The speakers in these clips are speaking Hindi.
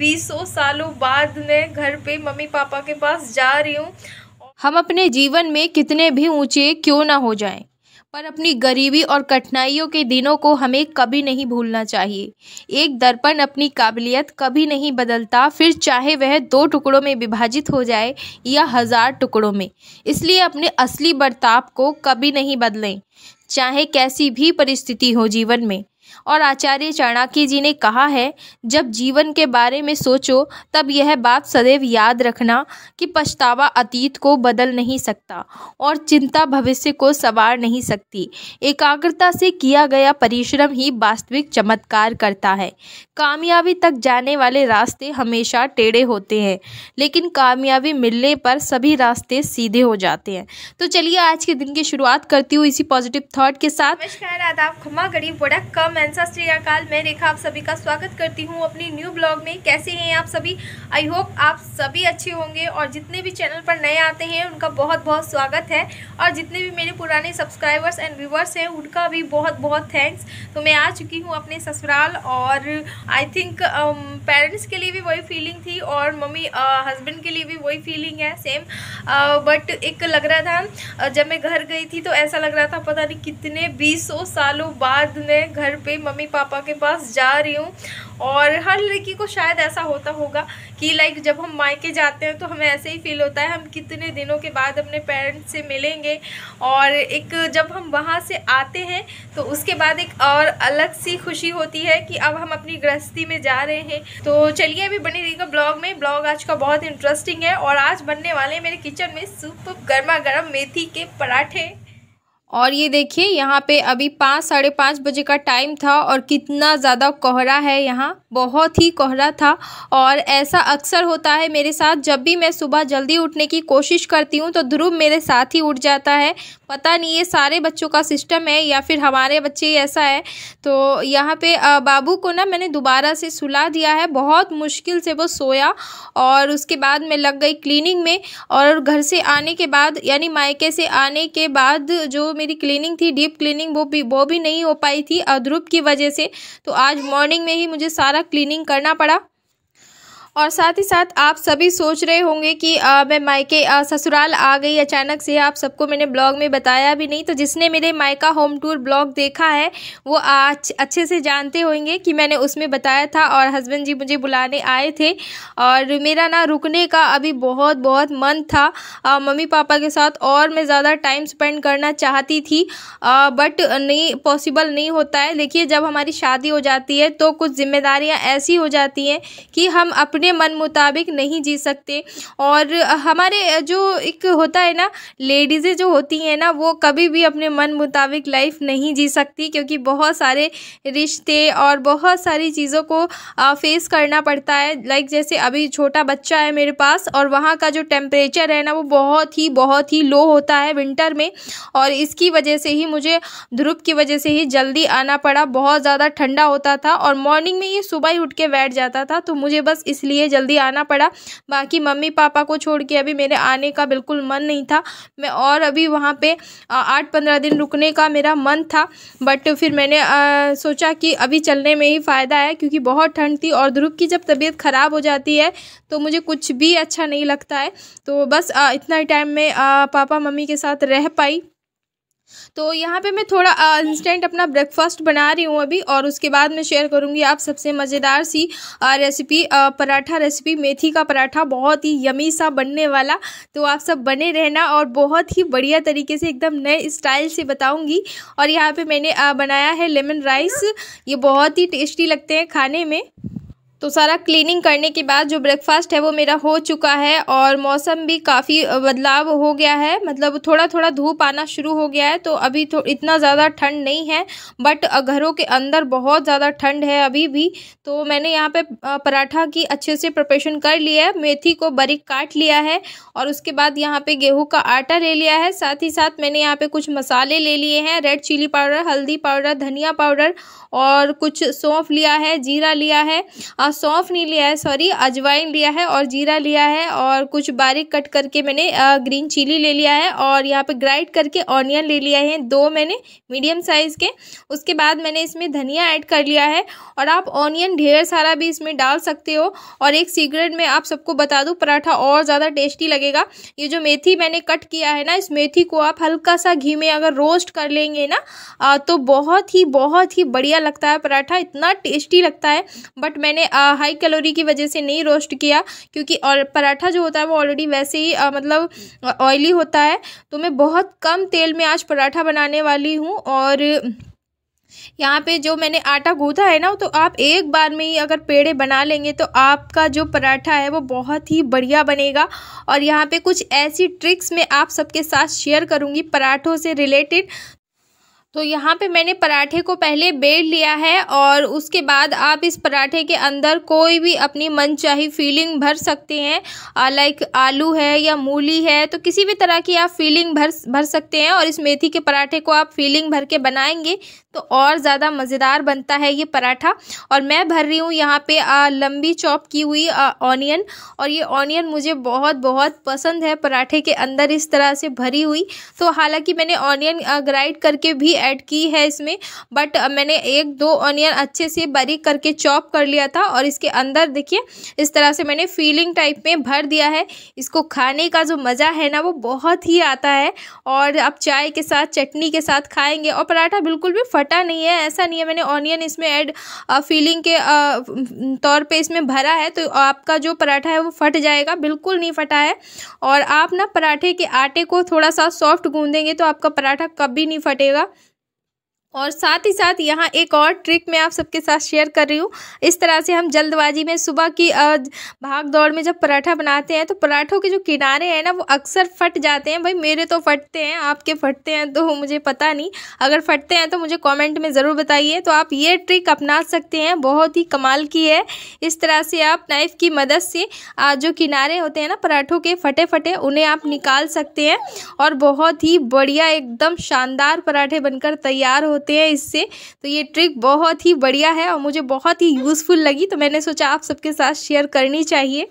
बीसों सालों बाद मैं घर पे मम्मी पापा के पास जा रही हूँ। हम अपने जीवन में कितने भी ऊंचे क्यों ना हो जाएं, पर अपनी गरीबी और कठिनाइयों के दिनों को हमें कभी नहीं भूलना चाहिए। एक दर्पण अपनी काबिलियत कभी नहीं बदलता, फिर चाहे वह 2 टुकड़ों में विभाजित हो जाए या 1000 टुकड़ों में। इसलिए अपने असली बर्ताव को कभी नहीं बदलें, चाहे कैसी भी परिस्थिति हो जीवन में। और आचार्य चाणक्य जी ने कहा है, जब जीवन के बारे में सोचो तब यह बात सदैव याद रखना कि पछतावा अतीत को बदल नहीं सकता और चिंता भविष्य को संवार नहीं सकती। एकाग्रता से किया गया परिश्रम ही वास्तविक चमत्कार करता है। कामयाबी तक जाने वाले रास्ते हमेशा टेढ़े होते हैं, लेकिन कामयाबी मिलने पर सभी रास्ते सीधे हो जाते हैं। तो चलिए आज के दिन की शुरुआत करती हूँ इसी पॉजिटिव थॉट के साथ। नमस्कार, आदाब, खमा गरीब वड़क कम सत श्री अकाल। मैं रेखा आप सभी का स्वागत करती हूँ अपनी न्यू ब्लॉग में। कैसे हैं आप सभी? आई होप आप सभी अच्छे होंगे और जितने भी चैनल पर नए आते हैं उनका बहुत बहुत स्वागत है, और जितने भी मेरे पुराने सब्सक्राइबर्स एंड व्यूवर्स हैं उनका भी बहुत बहुत थैंक्स। तो मैं आ चुकी हूँ अपने ससुराल, और आई थिंक पेरेंट्स के लिए भी वही फीलिंग थी और मम्मी हस्बैंड के लिए भी वही फीलिंग है सेम। बट एक लग रहा था जब मैं घर गई थी तो ऐसा लग रहा था पता नहीं कितने 20 सालों बाद मैं घर पे मम्मी पापा के पास जा रही हूँ। और हर लड़की को शायद ऐसा होता होगा कि लाइक जब हम मायके जाते हैं तो हमें ऐसे ही फील होता है हम कितने दिनों के बाद अपने पेरेंट्स से मिलेंगे, और एक जब हम वहाँ से आते हैं तो उसके बाद एक और अलग सी खुशी होती है कि अब हम अपनी गृहस्थी में जा रहे हैं। तो चलिए अभी बने रहिएगा ब्लॉग में। ब्लॉग आज का बहुत इंटरेस्टिंग है और आज बनने वाले मेरे किचन में सुपर गर्मा गर्म मेथी के पराठे। और ये देखिए यहाँ पे अभी 5 साढ़े 5 बजे का टाइम था और कितना ज़्यादा कोहरा है, यहाँ बहुत ही कोहरा था। और ऐसा अक्सर होता है मेरे साथ, जब भी मैं सुबह जल्दी उठने की कोशिश करती हूँ तो ध्रुव मेरे साथ ही उठ जाता है। पता नहीं ये सारे बच्चों का सिस्टम है या फिर हमारे बच्चे ही ऐसा है। तो यहाँ पे बाबू को ना मैंने दोबारा से सुला दिया है, बहुत मुश्किल से वो सोया। और उसके बाद मैं लग गई क्लीनिंग में, और घर से आने के बाद यानी मायके से आने के बाद जो मेरी क्लीनिंग थी, डीप क्लीनिंग, वो भी नहीं हो पाई थी ध्रुव की वजह से। तो आज मॉर्निंग में ही मुझे सारा क्लीनिंग करना पड़ा। और साथ ही साथ आप सभी सोच रहे होंगे कि मैं मायके ससुराल आ गई अचानक से। आप सबको मैंने ब्लॉग में बताया भी नहीं, तो जिसने मेरे मायका होम टूर ब्लॉग देखा है वो आज अच्छे से जानते होंगे कि मैंने उसमें बताया था। और हस्बैंड जी मुझे बुलाने आए थे और मेरा ना रुकने का अभी बहुत बहुत मन था मम्मी पापा के साथ, और मैं ज़्यादा टाइम स्पेंड करना चाहती थी बट नहीं, पॉसिबल नहीं होता है। देखिए जब हमारी शादी हो जाती है तो कुछ जिम्मेदारियाँ ऐसी हो जाती हैं कि हम अपने मन मुताबिक नहीं जी सकते। और हमारे जो एक होता है ना, लेडीज़ें जो होती हैं ना, वो कभी भी अपने मन मुताबिक लाइफ नहीं जी सकती, क्योंकि बहुत सारे रिश्ते और बहुत सारी चीज़ों को फेस करना पड़ता है। लाइक जैसे अभी छोटा बच्चा है मेरे पास, और वहाँ का जो टेम्परेचर है ना वो बहुत ही लो होता है विंटर में, और इसकी वजह से ही मुझे ध्रुव की वजह से ही जल्दी आना पड़ा। बहुत ज़्यादा ठंडा होता था और मॉर्निंग में ये सुबह ही उठ के बैठ जाता था, तो मुझे बस इसलिए जल्दी आना पड़ा। बाकी मम्मी पापा को छोड़ के अभी मेरे आने का बिल्कुल मन नहीं था। मैं और अभी वहाँ पे 8-15 दिन रुकने का मेरा मन था, बट फिर मैंने सोचा कि अभी चलने में ही फ़ायदा है, क्योंकि बहुत ठंड थी और ध्रुव की जब तबीयत ख़राब हो जाती है तो मुझे कुछ भी अच्छा नहीं लगता है। तो बस इतना ही टाइम में पापा मम्मी के साथ रह पाई। तो यहाँ पे मैं थोड़ा इंस्टेंट अपना ब्रेकफास्ट बना रही हूँ अभी, और उसके बाद मैं शेयर करूँगी आप सबसे मज़ेदार सी रेसिपी, पराठा रेसिपी, मेथी का पराठा, बहुत ही यमी सा बनने वाला। तो आप सब बने रहना और बहुत ही बढ़िया तरीके से एकदम नए स्टाइल से बताऊँगी। और यहाँ पे मैंने बनाया है लेमन राइस, ये बहुत ही टेस्टी लगते हैं खाने में। तो सारा क्लीनिंग करने के बाद जो ब्रेकफास्ट है वो मेरा हो चुका है, और मौसम भी काफ़ी बदलाव हो गया है, मतलब थोड़ा थोड़ा धूप आना शुरू हो गया है। तो अभी तो इतना ज़्यादा ठंड नहीं है, बट घरों के अंदर बहुत ज़्यादा ठंड है अभी भी। तो मैंने यहाँ पे पराठा की अच्छे से प्रिपरेशन कर लिया है, मेथी को बारीक काट लिया है, और उसके बाद यहाँ पे गेहूँ का आटा ले लिया है। साथ ही साथ मैंने यहाँ पे कुछ मसाले ले लिए हैं, रेड चिली पाउडर, हल्दी पाउडर, धनिया पाउडर, और कुछ सौंफ लिया है, जीरा लिया है, सौंफ नहीं लिया है, सॉरी अजवाइन लिया है और जीरा लिया है और कुछ बारीक कट करके मैंने ग्रीन चिली ले लिया है और यहाँ पे ग्राइंड करके ऑनियन ले लिया है 2 मैंने मीडियम साइज़ के। उसके बाद मैंने इसमें धनिया ऐड कर लिया है और आप ऑनियन ढेर सारा भी इसमें डाल सकते हो। और एक सीक्रेट में आप सबको बता दूँ, पराठा और ज़्यादा टेस्टी लगेगा। ये जो मेथी मैंने कट किया है ना, इस मेथी को आप हल्का सा घी में अगर रोस्ट कर लेंगे ना तो बहुत ही बढ़िया लगता है पराठा, इतना टेस्टी लगता है। बट मैंने हाई कैलोरी की वजह से नहीं रोस्ट किया, क्योंकि और पराठा जो होता है वो ऑलरेडी वैसे ही मतलब ऑयली होता है। तो मैं बहुत कम तेल में आज पराठा बनाने वाली हूँ। और यहाँ पे जो मैंने आटा गूँथा है ना, तो आप एक बार में ही अगर पेड़े बना लेंगे तो आपका जो पराठा है वो बहुत ही बढ़िया बनेगा। और यहाँ पे कुछ ऐसी ट्रिक्स मैं आप सबके साथ शेयर करूँगी पराठों से रिलेटेड। तो यहाँ पे मैंने पराठे को पहले बेल लिया है और उसके बाद आप इस पराठे के अंदर कोई भी अपनी मनचाही फीलिंग भर सकते हैं। लाइक आलू है या मूली है, तो किसी भी तरह की आप फीलिंग भर सकते हैं। और इस मेथी के पराठे को आप फीलिंग भर के बनाएंगे तो और ज़्यादा मज़ेदार बनता है ये पराठा। और मैं भर रही हूँ यहाँ पे लंबी चॉप की हुई ऑनियन, और ये ऑनियन मुझे बहुत पसंद है पराठे के अंदर इस तरह से भरी हुई। तो हालांकि मैंने ऑनियन ग्राइंड करके भी ऐड की है इसमें, बट मैंने 1-2 ऑनियन अच्छे से बारीक करके चॉप कर लिया था और इसके अंदर देखिए इस तरह से मैंने फीलिंग टाइप में भर दिया है। इसको खाने का जो मज़ा है ना वो बहुत ही आता है। और आप चाय के साथ, चटनी के साथ खाएंगे। और पराठा बिल्कुल भी फटा नहीं है, ऐसा नहीं है मैंने ऑनियन इसमें ऐड फीलिंग के तौर पे इसमें भरा है तो आपका जो पराठा है वो फट जाएगा, बिल्कुल नहीं फटा है। और आप ना पराठे के आटे को थोड़ा सा सॉफ्ट गूंदेंगे तो आपका पराठा कभी नहीं फटेगा। और साथ ही साथ यहाँ एक और ट्रिक मैं आप सबके साथ शेयर कर रही हूँ। इस तरह से हम जल्दबाजी में सुबह की भाग दौड़ में जब पराठा बनाते हैं तो पराठों के जो किनारे हैं ना वो अक्सर फट जाते हैं। भाई मेरे तो फटते हैं, आपके फटते हैं तो मुझे पता नहीं, अगर फटते हैं तो मुझे कमेंट में ज़रूर बताइए। तो आप ये ट्रिक अपना सकते हैं, बहुत ही कमाल की है। इस तरह से आप नाइफ़ की मदद से जो किनारे होते हैं ना पराठों के फटे फटे, उन्हें आप निकाल सकते हैं और बहुत ही बढ़िया एकदम शानदार पराठे बनकर तैयार होते हैं इससे। तो ये ट्रिक बहुत ही बढ़िया है और मुझे बहुत ही यूज़फुल लगी, तो मैंने सोचा आप सबके साथ शेयर करनी चाहिए।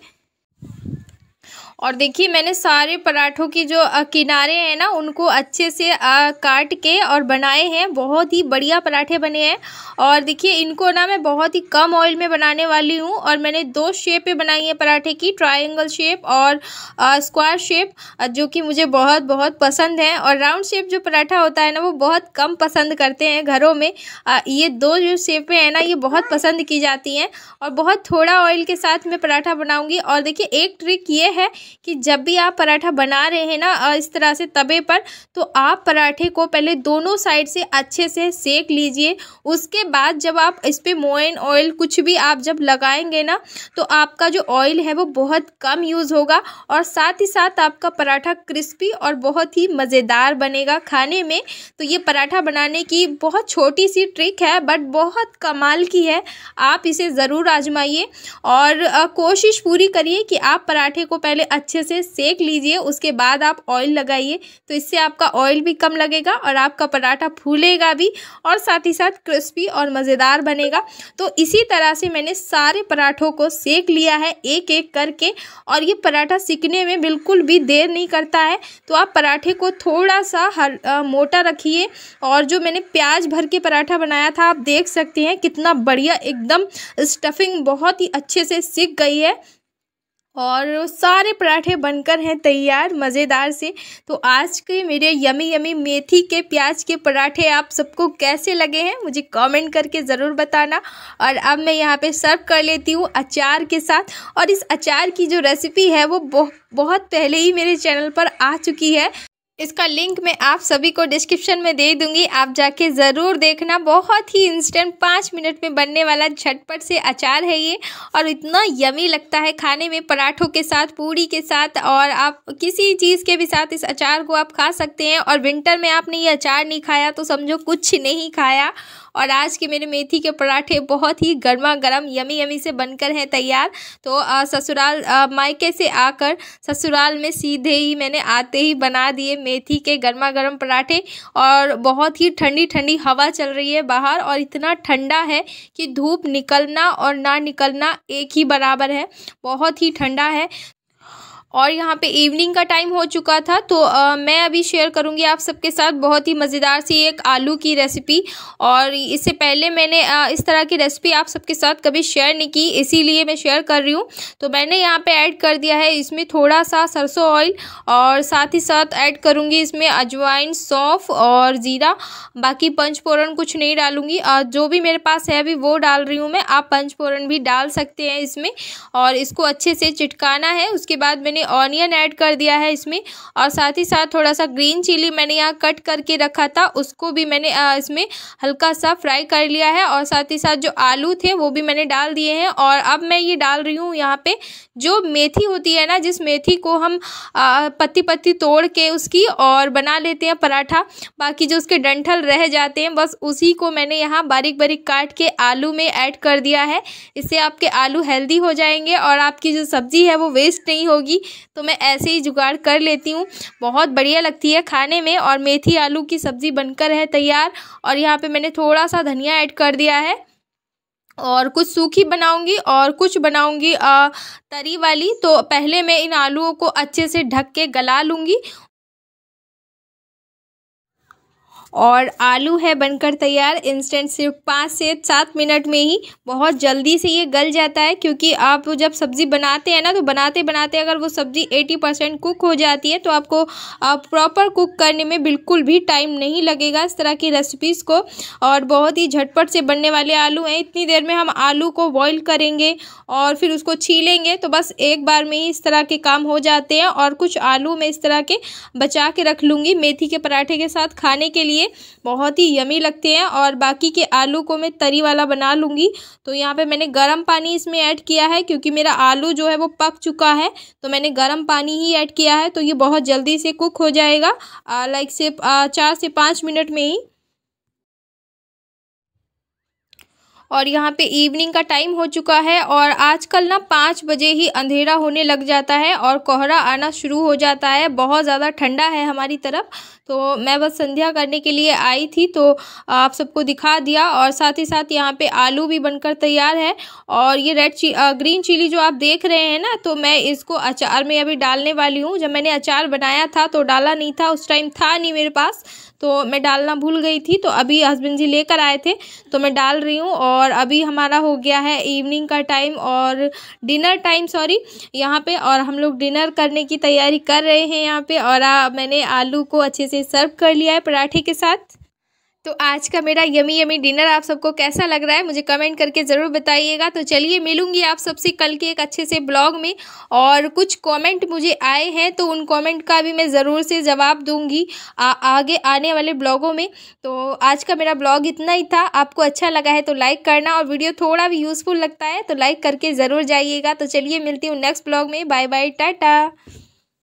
और देखिए मैंने सारे पराठों की जो किनारे हैं ना उनको अच्छे से काट के और बनाए हैं, बहुत ही बढ़िया पराठे बने हैं। और देखिए इनको ना मैं बहुत ही कम ऑयल में बनाने वाली हूँ। और मैंने 2 शेप में बनाई है पराठे की, ट्रायंगल शेप और स्क्वायर शेप, जो कि मुझे बहुत पसंद है। और राउंड शेप जो पराठा होता है ना वो बहुत कम पसंद करते हैं घरों में। ये 2 जो शेपें हैं ना ये बहुत पसंद की जाती हैं। और बहुत थोड़ा ऑयल के साथ मैं पराठा बनाऊँगी। और देखिए एक ट्रिक ये है कि जब भी आप पराठा बना रहे हैं ना इस तरह से तवे पर, तो आप पराठे को पहले दोनों साइड से अच्छे से सेक लीजिए। उसके बाद जब आप इस पे मोइन ऑयल कुछ भी आप जब लगाएंगे ना तो आपका जो ऑयल है वो बहुत कम यूज़ होगा और साथ ही साथ आपका पराठा क्रिस्पी और बहुत ही मज़ेदार बनेगा खाने में। तो ये पराठा बनाने की बहुत छोटी सी ट्रिक है बट बहुत कमाल की है, आप इसे ज़रूर आजमाइए। और कोशिश पूरी करिए कि आप पराठे को पहले अच्छे से सेक लीजिए, उसके बाद आप ऑयल लगाइए। तो इससे आपका ऑयल भी कम लगेगा और आपका पराठा फूलेगा भी और साथ ही साथ क्रिस्पी और मज़ेदार बनेगा। तो इसी तरह से मैंने सारे पराठों को सेक लिया है एक एक करके। और ये पराठा सीखने में बिल्कुल भी देर नहीं करता है। तो आप पराठे को थोड़ा सा मोटा रखिए। और जो मैंने प्याज भर के पराठा बनाया था आप देख सकते हैं कितना बढ़िया एकदम स्टफिंग बहुत ही अच्छे से सिक गई है और सारे पराठे बनकर हैं तैयार मज़ेदार से। तो आज के मेरे यमी मेथी के प्याज के पराठे आप सबको कैसे लगे हैं मुझे कमेंट करके ज़रूर बताना। और अब मैं यहाँ पे सर्व कर लेती हूँ अचार के साथ। और इस अचार की जो रेसिपी है वो बहुत पहले ही मेरे चैनल पर आ चुकी है, इसका लिंक मैं आप सभी को डिस्क्रिप्शन में दे दूंगी, आप जाके ज़रूर देखना। बहुत ही इंस्टेंट 5 मिनट में बनने वाला झटपट से अचार है ये और इतना यमी लगता है खाने में पराठों के साथ, पूड़ी के साथ और आप किसी चीज़ के भी साथ इस अचार को आप खा सकते हैं। और विंटर में आपने ये अचार नहीं खाया तो समझो कुछ नहीं खाया। और आज के मेरे मेथी के पराठे बहुत ही गर्मा गर्म यमी से बनकर हैं तैयार। तो ससुराल मायके से आकर ससुराल में सीधे ही मैंने आते ही बना दिए मेथी के गर्मा गर्म पराठे। और बहुत ही ठंडी ठंडी हवा चल रही है बाहर और इतना ठंडा है कि धूप निकलना और ना निकलना एक ही बराबर है, बहुत ही ठंडा है। और यहाँ पे इवनिंग का टाइम हो चुका था, तो मैं अभी शेयर करूँगी आप सबके साथ बहुत ही मज़ेदार सी एक आलू की रेसिपी। और इससे पहले मैंने इस तरह की रेसिपी आप सबके साथ कभी शेयर नहीं की, इसीलिए मैं शेयर कर रही हूँ। तो मैंने यहाँ पे ऐड कर दिया है इसमें थोड़ा सा सरसों ऑयल, और साथ ही साथ ऐड करूँगी इसमें अजवाइन, सौंफ और ज़ीरा। बाकी पंचफोरन कुछ नहीं डालूँगी, जो भी मेरे पास है अभी वो डाल रही हूँ मैं। आप पंचफोरन भी डाल सकते हैं इसमें। और इसको अच्छे से चिटकाना है। उसके बाद मैंने ऑनियन ऐड कर दिया है इसमें, और साथ ही साथ थोड़ा सा ग्रीन चिली मैंने यहाँ कट करके रखा था, उसको भी मैंने इसमें हल्का सा फ्राई कर लिया है। और साथ ही साथ जो आलू थे वो भी मैंने डाल दिए हैं। और अब मैं ये डाल रही हूँ यहाँ पे जो मेथी होती है ना, जिस मेथी को हम पत्ती पत्ती तोड़ के उसकी और बना लेते हैं पराठा, बाकी जो उसके डंठल रह जाते हैं बस उसी को मैंने यहाँ बारीक बारीक काट के आलू में ऐड कर दिया है। इससे आपके आलू हेल्दी हो जाएंगे और आपकी जो सब्ज़ी है वो वेस्ट नहीं होगी। तो मैं ऐसे ही जुगाड़ कर लेती हूँ, बहुत बढ़िया लगती है खाने में। और मेथी आलू की सब्ज़ी बनकर है तैयार। और यहाँ पे मैंने थोड़ा सा धनिया ऐड कर दिया है। और कुछ सूखी बनाऊंगी और कुछ बनाऊंगी तरी वाली। तो पहले मैं इन आलूओं को अच्छे से ढक के गला लूँगी। और आलू है बनकर तैयार इंस्टेंट, सिर्फ 5 से 7 मिनट में ही बहुत जल्दी से ये गल जाता है। क्योंकि आप जब सब्ज़ी बनाते हैं ना, तो बनाते बनाते अगर वो सब्ज़ी 80% कुक हो जाती है तो आपको प्रॉपर कुक करने में बिल्कुल भी टाइम नहीं लगेगा इस तरह की रेसिपीज़ को। और बहुत ही झटपट से बनने वाले आलू हैं। इतनी देर में हम आलू को बॉईल करेंगे और फिर उसको छीलेंगे, तो बस एक बार में ही इस तरह के काम हो जाते हैं। और कुछ आलू मैं इस तरह के बचा के रख लूँगी मेथी के पराठे के साथ खाने के लिए, बहुत ही यमी लगते हैं। और बाकी के आलू को मैं तरी वाला बना लूँगी। तो यहाँ पे मैंने गर्म पानी इसमें ऐड किया है, क्योंकि मेरा आलू जो है वो पक चुका है, तो मैंने गर्म पानी ही ऐड किया है। तो ये बहुत जल्दी से कुक हो जाएगा, लाइक से 4 से 5 मिनट में ही। और यहाँ पे इवनिंग का टाइम हो चुका है और आजकल ना 5 बजे ही अंधेरा होने लग जाता है और कोहरा आना शुरू हो जाता है। बहुत ज़्यादा ठंडा है हमारी तरफ, तो मैं बस संध्या करने के लिए आई थी, तो आप सबको दिखा दिया। और साथ ही साथ यहाँ पे आलू भी बनकर तैयार है। और ये ग्रीन चिली जो आप देख रहे हैं ना, तो मैं इसको अचार में अभी डालने वाली हूँ। जब मैंने अचार बनाया था तो डाला नहीं था, उस टाइम था नहीं मेरे पास, तो मैं डालना भूल गई थी। तो अभी हस्बैंड जी लेकर आए थे तो मैं डाल रही हूँ। और अभी हमारा हो गया है इवनिंग का टाइम और डिनर टाइम, सॉरी, यहाँ पे। और हम लोग डिनर करने की तैयारी कर रहे हैं यहाँ पे। और मैंने आलू को अच्छे से सर्व कर लिया है पराठे के साथ। तो आज का मेरा यमी यमी डिनर आप सबको कैसा लग रहा है मुझे कमेंट करके ज़रूर बताइएगा। तो चलिए मिलूंगी आप सबसे कल के एक अच्छे से ब्लॉग में। और कुछ कमेंट मुझे आए हैं तो उन कमेंट का भी मैं ज़रूर से जवाब दूंगी आगे आने वाले ब्लॉगों में। तो आज का मेरा ब्लॉग इतना ही था। आपको अच्छा लगा है तो लाइक करना, और वीडियो थोड़ा भी यूज़फुल लगता है तो लाइक करके ज़रूर जाइएगा। तो चलिए मिलती हूँ नेक्स्ट ब्लॉग में। Bye bye, Tata.